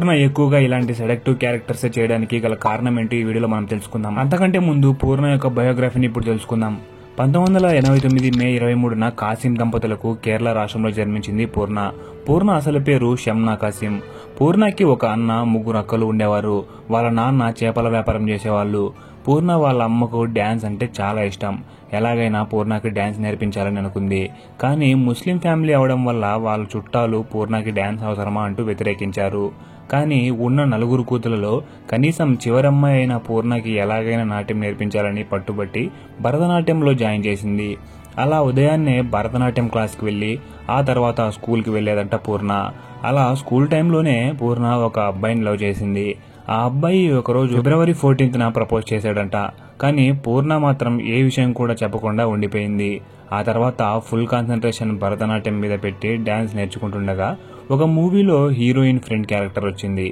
పూర్ణ ఎక్కువగా ఇలాంటి seductive characters చేయడానికి గల కారణం ఏంటి ఈ వీడియోలో మనం తెలుసుకుందాం. అంతకంటే ముందు పూర్ణ యొక్క బయోగ్రఫీని ఇప్పుడు తెలుసుకుందాం. 1989 మే 23న కాసిం దంపతులకు కేరళ రాష్ట్రంలో జన్మించింది పూర్ణ. పూర్ణ అసలు పేరు షమ్నా కాసిం. పూర్ణకి ఒక అన్న, ముగ్గురు అక్కలు ఉండేవారు. వాళ్ళ నాన్న చేపల వ్యాపారం చేసేవాళ్ళు. పూర్ణ వాళ్ళ అమ్మకు డ్యాన్స్ అంటే చాలా ఇష్టం. ఎలాగైనా పూర్ణకి డ్యాన్స్ నేర్పించాలని అనుకుంది. కానీ ముస్లిం ఫ్యామిలీ అవడం వల్ల వాళ్ళ చుట్టాలు పూర్ణకి డ్యాన్స్ అవసరమా అంటూ వ్యతిరేకించారు. కానీ ఉన్న 4 కూతులలో కనీసం చివరమ్మాయి అయిన పూర్ణకి ఎలాగైనా నాట్యం నేర్పించాలని పట్టుబట్టి భరతనాట్యంలో జాయిన్ చేసింది. అలా ఉదయాన్నే భరతనాట్యం క్లాస్కి వెళ్లి ఆ తర్వాత స్కూల్కి వెళ్లేదంట పూర్ణ. అలా స్కూల్ టైంలోనే పూర్ణ ఒక అబ్బాయిని లవ్ చేసింది. ఆ అబ్బాయి ఒకరోజు ఫిబ్రవరి 14న ప్రపోజ్ చేశాడంట. కానీ పూర్ణ మాత్రం ఏ విషయం కూడా చెప్పకుండా ఉండిపోయింది. ఆ తర్వాత ఫుల్ కాన్సన్ట్రేషన్ భరతనాట్యం మీద పెట్టి డాన్స్ నేర్చుకుంటుండగా ఒక మూవీలో హీరోయిన్ ఫ్రెండ్ క్యారెక్టర్ వచ్చింది.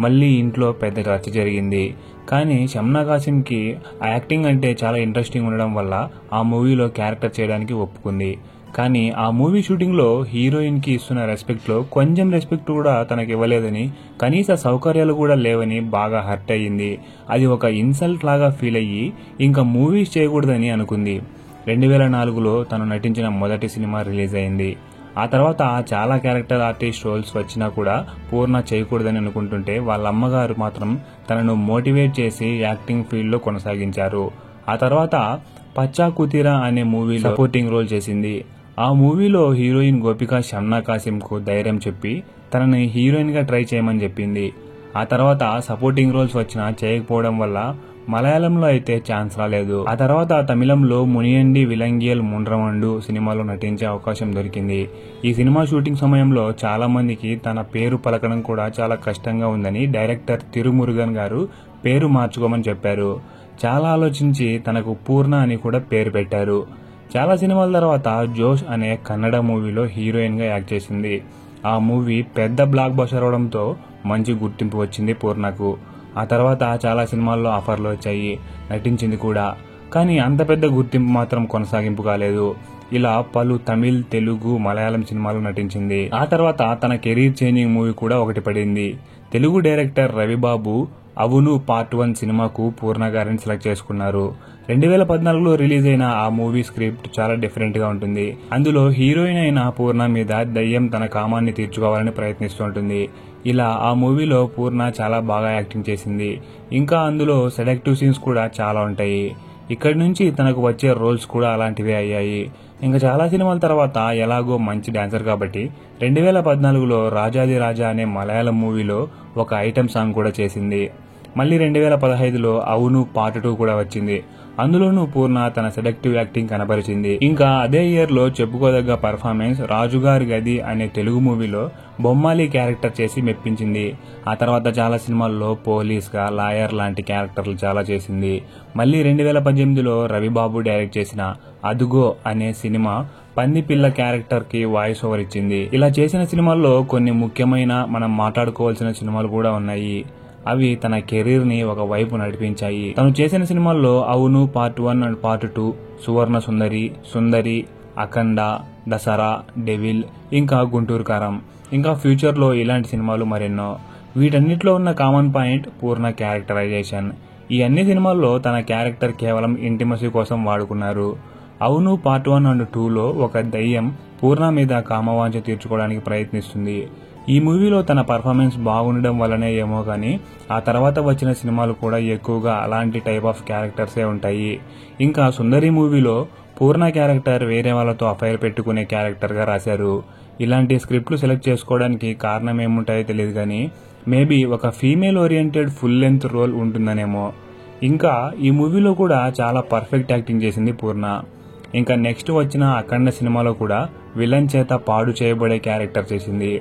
మళ్ళీ ఇంట్లో పెద్ద రచ్చ జరిగింది. కానీ షమ్నా కాసిమ్కి యాక్టింగ్ అంటే చాలా ఇంట్రెస్టింగ్ ఉండడం వల్ల ఆ మూవీలో క్యారెక్టర్ చేయడానికి ఒప్పుకుంది. కానీ ఆ మూవీ షూటింగ్లో హీరోయిన్కి ఇస్తున్న రెస్పెక్ట్లో కొంచెం రెస్పెక్ట్ కూడా తనకి ఇవ్వలేదని, కనీస సౌకర్యాలు కూడా లేవని బాగా హర్ట్ అయ్యింది. అది ఒక ఇన్సల్ట్ లాగా ఫీల్ అయ్యి ఇంకా మూవీస్ చేయకూడదని అనుకుంది. 2004లో తను నటించిన మొదటి సినిమా రిలీజ్ అయింది. ఆ తర్వాత చాలా క్యారెక్టర్ ఆర్టిస్ట్ రోల్స్ వచ్చినా కూడా పూర్ణ చేయకూడదని అనుకుంటుంటే వాళ్ళ అమ్మగారు మాత్రం తనను మోటివేట్ చేసి యాక్టింగ్ ఫీల్డ్లో కొనసాగించారు. ఆ తర్వాత పచ్చా కుతీరా అనే మూవీలో సపోర్టింగ్ రోల్ చేసింది. ఆ మూవీలో హీరోయిన్ గోపిక షమ్నా కాసిమ్కు ధైర్యం చెప్పి తనని హీరోయిన్గా ట్రై చేయమని చెప్పింది. ఆ తర్వాత సపోర్టింగ్ రోల్స్ వచ్చినా చేయకపోవడం వల్ల మలయాళంలో అయితే ఛాన్స్ రాలేదు. ఆ తర్వాత తమిళంలో మునియండి విలంగియల్ ముండ్రమండు సినిమాలో నటించే అవకాశం దొరికింది. ఈ సినిమా షూటింగ్ సమయంలో చాలా మందికి తన పేరు పలకడం కూడా చాలా కష్టంగా ఉందని డైరెక్టర్ తిరుమురుగన్ గారు పేరు మార్చుకోమని చెప్పారు. చాలా ఆలోచించి తనకు పూర్ణ అని కూడా పేరు పెట్టారు. చాలా సినిమాల తర్వాత జోష్ అనే కన్నడ మూవీలో హీరోయిన్ గా యాక్ట్ చేసింది. ఆ మూవీ పెద్ద బ్లాక్ బస్టర్ అవడంతో మంచి గుర్తింపు వచ్చింది పూర్ణకు. ఆ తర్వాత చాలా సినిమాల్లో ఆఫర్లు వచ్చాయి, నటించింది కూడా. కానీ అంత పెద్ద గుర్తింపు మాత్రం కొనసాగింపు కాలేదు. ఇలా పలు తమిళ్, తెలుగు, మలయాళం సినిమాలు నటించింది. ఆ తర్వాత తన కెరీర్ చేంజింగ్ మూవీ కూడా ఒకటి పడింది. తెలుగు డైరెక్టర్ రవిబాబు అవును పార్ట్ 1 సినిమాకు పూర్ణ గారిని సెలెక్ట్ చేసుకున్నారు. 2014లో రిలీజ్ అయిన ఆ మూవీ స్క్రిప్ట్ చాలా డిఫరెంట్ గా ఉంటుంది. అందులో హీరోయిన్ అయిన పూర్ణ మీద దయ్యం తన కామాన్ని తీర్చుకోవాలని ప్రయత్నిస్తుంటుంది. ఇలా ఆ మూవీలో పూర్ణ చాలా బాగా యాక్టింగ్ చేసింది. ఇంకా అందులో సెలెక్టివ్ సీన్స్ కూడా చాలా ఉంటాయి. ఇక్కడి నుంచి తనకు వచ్చే రోల్స్ కూడా అలాంటివే అయ్యాయి. ఇంకా చాలా సినిమాల తర్వాత ఎలాగో మంచి డాన్సర్ కాబట్టి 2014లో రాజాది రాజా అనే మలయాళం మూవీలో ఒక ఐటెం సాంగ్ కూడా చేసింది. మళ్ళీ 2015లో అవును పార్ట్ 2 కూడా వచ్చింది. అందులోనూ పూర్ణ తన సెలెక్టివ్ యాక్టింగ్ కనబరిచింది. ఇంకా అదే ఇయర్ లో చెప్పుకోదగ్గ పర్ఫార్మెన్స్ రాజుగారి గది అనే తెలుగు మూవీలో బొమ్మాలి క్యారెక్టర్ చేసి మెప్పించింది. ఆ తర్వాత చాలా సినిమాల్లో పోలీస్ గా, లాయర్ లాంటి క్యారెక్టర్లు చాలా చేసింది. మళ్ళీ 2018లో రవిబాబు డైరెక్ట్ చేసిన అదుగో అనే సినిమా పంది పిల్ల క్యారెక్టర్ కి వాయిస్ ఓవర్ ఇచ్చింది. ఇలా చేసిన సినిమాల్లో కొన్ని ముఖ్యమైన మనం మాట్లాడుకోవాల్సిన సినిమాలు కూడా ఉన్నాయి. అవి తన కెరీర్ ని ఒక వైపు నడిపించాయి. తను చేసిన సినిమాల్లో అవును part 1 and part 2, Suvarna Sundari, Sundari, Akhanda, Dasara, devil, ఇంకా గుంటూరు కారం, ఇంకా ఫ్యూచర్ లో ఇలాంటి సినిమాలు మరెన్నో. వీటన్నిటిలో ఉన్న కామన్ పాయింట్ పూర్ణ క్యారెక్టరైజేషన్. ఈ అన్ని సినిమాల్లో తన క్యారెక్టర్ కేవలం ఇంటిమసీ కోసం వాడుకున్నారు. అవును పార్ట్ 1 అండ్ 2లో ఒక దయ్యం పూర్ణ మీద కామవాంఛ తీర్చుకోవడానికి ప్రయత్నిస్తుంది. ఈ మూవీలో తన పర్ఫార్మెన్స్ బాగుండడం వల్లనే ఏమో కానీ ఆ తర్వాత వచ్చిన సినిమాలు కూడా ఎక్కువగా అలాంటి టైప్ ఆఫ్ క్యారెక్టర్సే ఉంటాయి. ఇంకా సుందరి మూవీలో పూర్ణ క్యారెక్టర్ వేరే వాళ్ళతో అఫైర్ పెట్టుకునే క్యారెక్టర్ గా రాశారు. ఇలాంటి స్క్రిప్ట్లు సెలెక్ట్ చేసుకోవడానికి కారణం ఏముంటాయో తెలియదు కానీ మేబీ ఒక female oriented full length role ఉంటుందనేమో. ఇంకా ఈ మూవీలో కూడా చాలా పర్ఫెక్ట్ యాక్టింగ్ చేసింది పూర్ణ. ఇంకా నెక్స్ట్ వచ్చిన అఖండ సినిమాలో కూడా విలన్ చేత పాడు చేయబడే క్యారెక్టర్ చేసింది.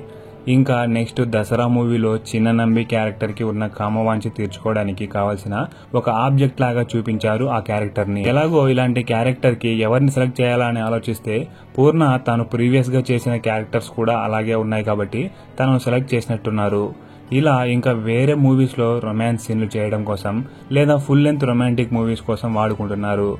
ఇంకా నెక్స్ట్ దసరా మూవీలో చిన్న నంబి క్యారెక్టర్ కి ఉన్న కామవాంఛ తీర్చుకోవడానికి కావాల్సిన ఒక ఆబ్జెక్ట్ లాగా చూపించారు ఆ క్యారెక్టర్ ని. ఎలాగో ఇలాంటి క్యారెక్టర్ కి ఎవరిని సెలెక్ట్ చేయాలా అని ఆలోచిస్తే పూర్ణ తాను ప్రీవియస్ గా చేసిన క్యారెక్టర్స్ కూడా అలాగే ఉన్నాయి కాబట్టి తనను సెలెక్ట్ చేసినట్టున్నారు. ఇలా ఇంకా వేరే మూవీస్ లో రొమాన్స్ సీన్లు చేయడం కోసం లేదా ఫుల్ లెంత్ రొమాంటిక్ మూవీస్ కోసం వాడుకుంటున్నారు.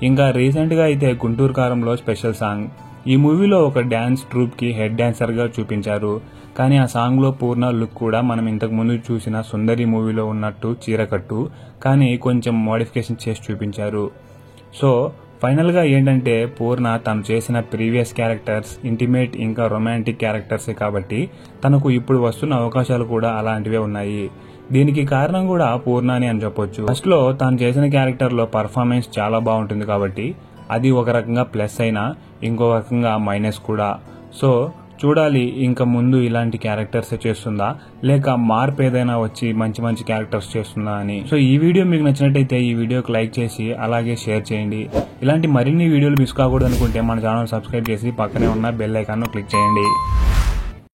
ఇంకా రీసెంట్ గా అయితే గుంటూరు కారంలో స్పెషల్ సాంగ్. ఈ మూవీలో ఒక డాన్స్ ట్రూప్ కి హెడ్ డాన్సర్ గా చూపించారు. కానీ ఆ సాంగ్లో పూర్ణ లుక్ కూడా మనం ఇంతకు ముందు చూసిన సుందరి మూవీలో ఉన్నట్టు చీరకట్టు, కానీ కొంచెం మోడిఫికేషన్ చేసి చూపించారు. సో ఫైనల్గా ఏంటంటే పూర్ణ తను చేసిన ప్రీవియస్ క్యారెక్టర్స్ ఇంటిమేట్ ఇంకా రొమాంటిక్ క్యారెక్టర్సే కాబట్టి తనకు ఇప్పుడు వస్తున్న అవకాశాలు కూడా అలాంటివే ఉన్నాయి. దీనికి కారణం కూడా పూర్ణని అని చెప్పొచ్చు. ఫస్ట్ లో తాను చేసిన క్యారెక్టర్ లో పర్ఫార్మెన్స్ చాలా బాగుంటుంది కాబట్టి అది ఒక రకంగా ప్లస్ అయినా ఇంకో రకంగా మైనస్ కూడా. సో చూడాలి ఇంకా ముందు ఇలాంటి క్యారెక్టర్స్ చేస్తుందా లేక మార్పు ఏదైనా వచ్చి మంచి మంచి క్యారెక్టర్స్ చేస్తుందా అని. సో ఈ వీడియో మీకు నచ్చినట్టయితే ఈ వీడియోకి లైక్ చేసి అలాగే షేర్ చేయండి. ఇలాంటి మరిన్ని వీడియోలు మిస్ కాకూడదు అనుకుంటే మన ఛానల్ సబ్స్క్రైబ్ చేసి పక్కనే ఉన్న బెల్ ఐకాన్ క్లిక్ చేయండి.